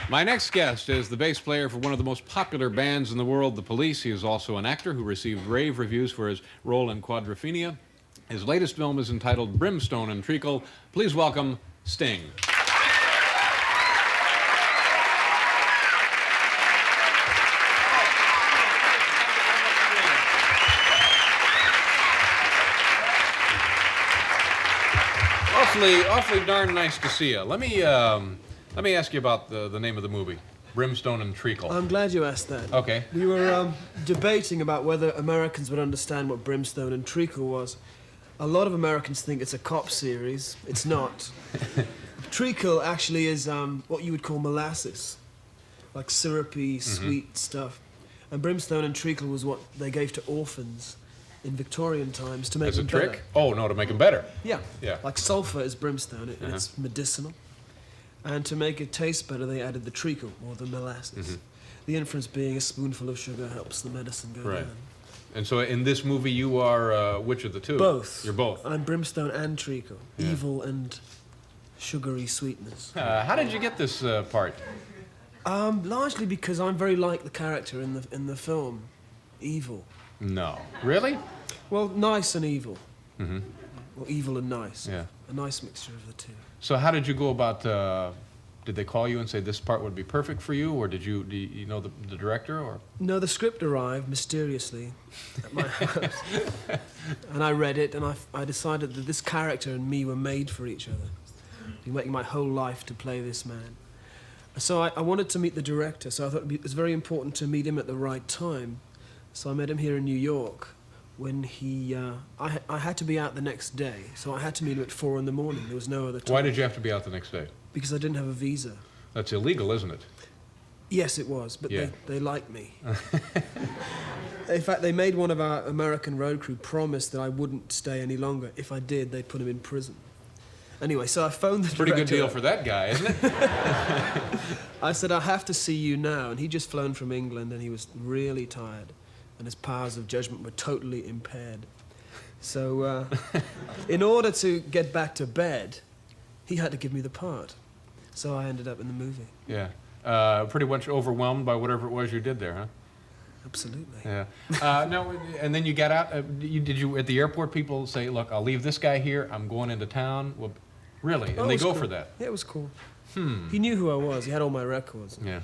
My next guest is the bass player for one of the most popular bands in the world, The Police. He is also an actor who received rave reviews for his role in Quadrophenia. His latest film is entitled Brimstone and Treacle. Please welcome Sting. Awfully darn nice to see you. Let me ask you about the name of the movie, Brimstone and Treacle. I'm glad you asked that. Okay. We were debating about whether Americans would understand what Brimstone and Treacle was. A lot of Americans think it's a cop series. It's not. Treacle actually is what you would call molasses, like syrupy, sweet stuff. And Brimstone and Treacle was what they gave to orphans in Victorian times to make them better. As a trick? Oh, no, to make them better. Yeah. Yeah. Like sulfur is brimstone. It's medicinal. And to make it taste better, they added the treacle, or the molasses. The inference being a spoonful of sugar helps the medicine go down. And so in this movie, you are which of the two? Both. You're both. I'm brimstone and treacle. Yeah. Evil and sugary sweetness. How did you get this part? Largely because I'm very like the character in the film, Evil. No. Really? Well, nice and evil. Or evil and nice. Yeah. A nice mixture of the two. So how did you go about, did they call you and say this part would be perfect for you, or do you know the director, or? No, the script arrived mysteriously at my house. And I read it, and I decided that this character and me were made for each other. I've been waiting my whole life to play this man. So I wanted to meet the director, so I thought it was very important to meet him at the right time. So I met him here in New York when I had to be out the next day, so I had to meet him at 4 in the morning. There was no other time. Why did you have to be out the next day? Because I didn't have a visa. That's illegal, isn't it? Yes, it was, but yeah. they liked me. In fact, they made one of our American road crew promise that I wouldn't stay any longer. If I did, they'd put him in prison. Anyway, so I phoned the director. Pretty good deal for that guy, isn't it? I said, I have to see you now. And he'd just flown from England, and he was really tired. And his powers of judgment were totally impaired. So, in order to get back to bed, he had to give me the part. So I ended up in the movie. Yeah. Pretty much overwhelmed by whatever it was you did there, huh? Absolutely. Yeah. No, and then you got out. Did you, at the airport, people say, look, I'll leave this guy here, I'm going into town? Well, really? And they go for that? Yeah, it was cool. He knew who I was. He had all my records. Yeah.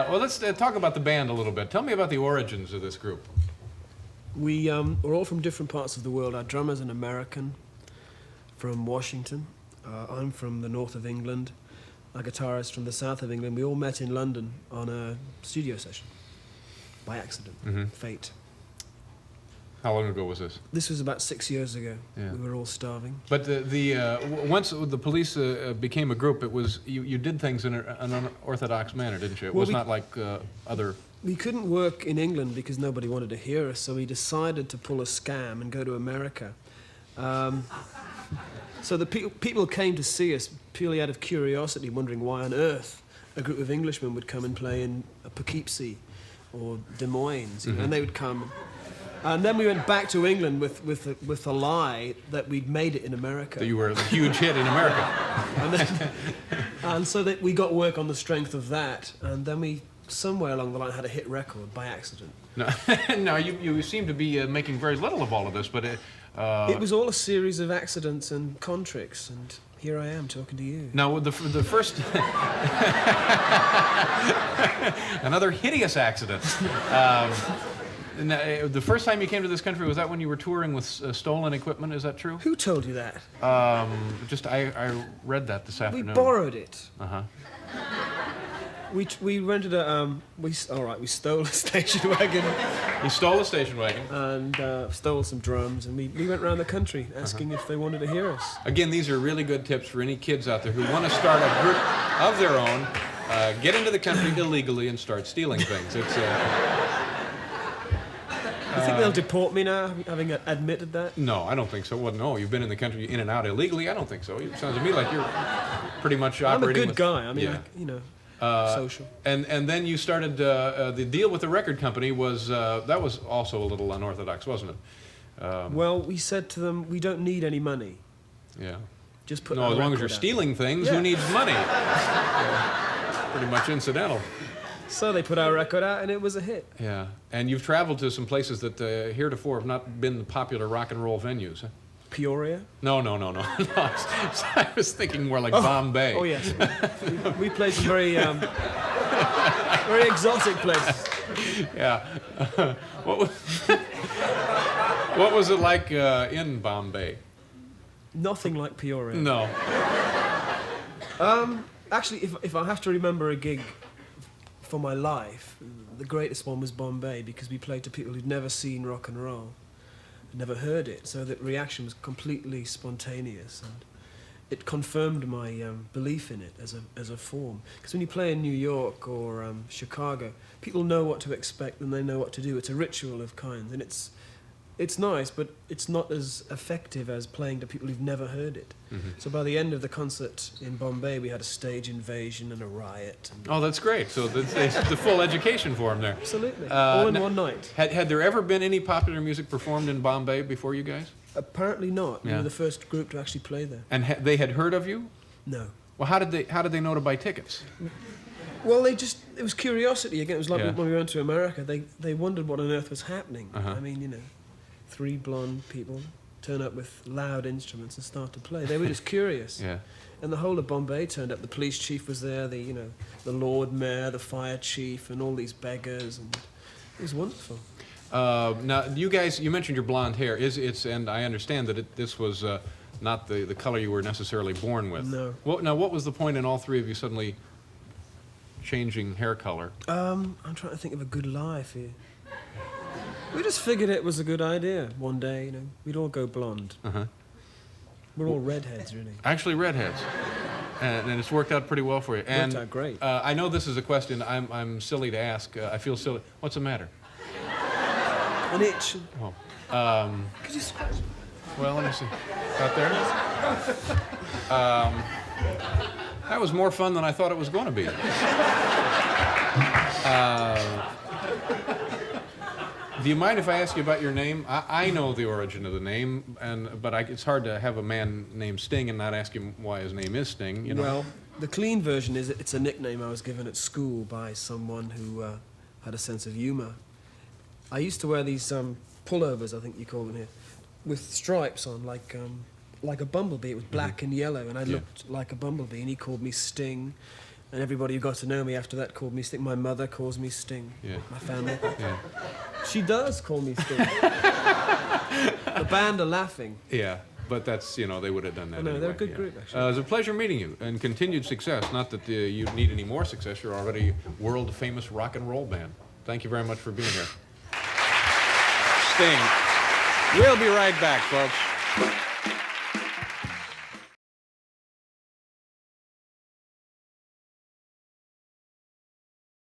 Well, let's talk about the band a little bit. Tell me about the origins of this group. We're all from different parts of the world. Our drummer's an American from Washington. I'm from the north of England. Our guitarist from the south of England. We all met in London on a studio session by accident. Fate. How long ago was this? This was about 6 years ago. Yeah. We were all starving. But once the Police became a group, it was you did things in an unorthodox manner, didn't you? It was not like other. We couldn't work in England because nobody wanted to hear us, so we decided to pull a scam and go to America. So the people came to see us purely out of curiosity, wondering why on earth a group of Englishmen would come and play in Poughkeepsie or Des Moines, you know, and they would come. And then we went back to England with a lie that we'd made it in America. That you were a huge hit in America. and so that we got work on the strength of that. And then we, somewhere along the line, had a hit record by accident. No, you seem to be making very little of all of this, but... it was all a series of accidents and contricks, and here I am talking to you. Now, the first... Another hideous accident. The first time you came to this country, was that when you were touring with stolen equipment? Is that true? Who told you that? I read that this afternoon. We borrowed it. Uh-huh. We rented a, we stole a station wagon. You stole a station wagon? And stole some drums, and we went around the country asking if they wanted to hear us. Again, these are really good tips for any kids out there who want to start a group of their own, get into the country illegally and start stealing things. It's... You think they'll deport me now, having admitted that? No, I don't think so. Well, no, you've been in the country in and out illegally. I don't think so. It sounds to me like you're pretty much operating. I'm a good guy. I mean, yeah. you know, social. And then you started the deal with the record company was that was also a little unorthodox, wasn't it? Well, we said to them, we don't need any money. Yeah. Just put. No, as long as you're stealing things, yeah. Who needs money? Yeah. pretty much incidental. So they put our record out, and it was a hit. Yeah, and you've traveled to some places that heretofore have not been the popular rock and roll venues. Huh? Peoria? No. No, I was thinking more like Bombay. Oh, yes. We played some very, very exotic places. Yeah. What was it like in Bombay? Nothing like Peoria. No. Actually, if I have to remember a gig for my life, the greatest one was Bombay, because we played to people who'd never seen rock and roll, never heard it, so the reaction was completely spontaneous, and it confirmed my belief in it as a form. Because when you play in New York or Chicago, people know what to expect and they know what to do. It's a ritual of kinds, and it's nice, but it's not as effective as playing to people who've never heard it. Mm-hmm. So by the end of the concert in Bombay, we had a stage invasion and a riot. And Oh, that's great. So the full education for him there. absolutely, all in one night. Had there ever been any popular music performed in Bombay before you guys? Apparently not. We Yeah. were the first group to actually play there. And they had heard of you? No. Well, how did they know to buy tickets? Well, it was curiosity again. It was like Yeah. when we went to America. They wondered what on earth was happening. Uh-huh. I mean, 3 blonde people turn up with loud instruments and start to play. They were just curious. Yeah. And the whole of Bombay turned up. The police chief was there, the Lord Mayor, the fire chief, and all these beggars, and it was wonderful. Now, you guys, you mentioned your blonde hair. And I understand that this was not the color you were necessarily born with. No. Now, what was the point in all three of you suddenly changing hair color? I'm trying to think of a good lie for you. We just figured it was a good idea. One day, we'd all go blonde. Uh-huh. We're all redheads, really. Actually, redheads. And it's worked out pretty well for you. And Worked out great. I know this is a question I'm silly to ask. I feel silly. What's the matter? An itch. Oh. Could you scratch? Well, let me see. Out there? That was more fun than I thought it was going to be. Do you mind if I ask you about your name? I know the origin of the name, but it's hard to have a man named Sting and not ask him why his name is Sting. Well, the clean version is it's a nickname I was given at school by someone who had a sense of humor. I used to wear these pullovers, I think you call them here, with stripes on, like a bumblebee. It was black and yellow, and I looked like a bumblebee, and he called me Sting. And everybody who got to know me after that called me Sting. My mother calls me Sting. Yeah. My family. Yeah. She does call me Sting. The band are laughing. Yeah, but that's, they would have done that No, anyway. they're a good group, actually. It was a pleasure meeting you, and continued success. Not that you need any more success. You're already a world-famous rock and roll band. Thank you very much for being here. Sting. We'll be right back, folks.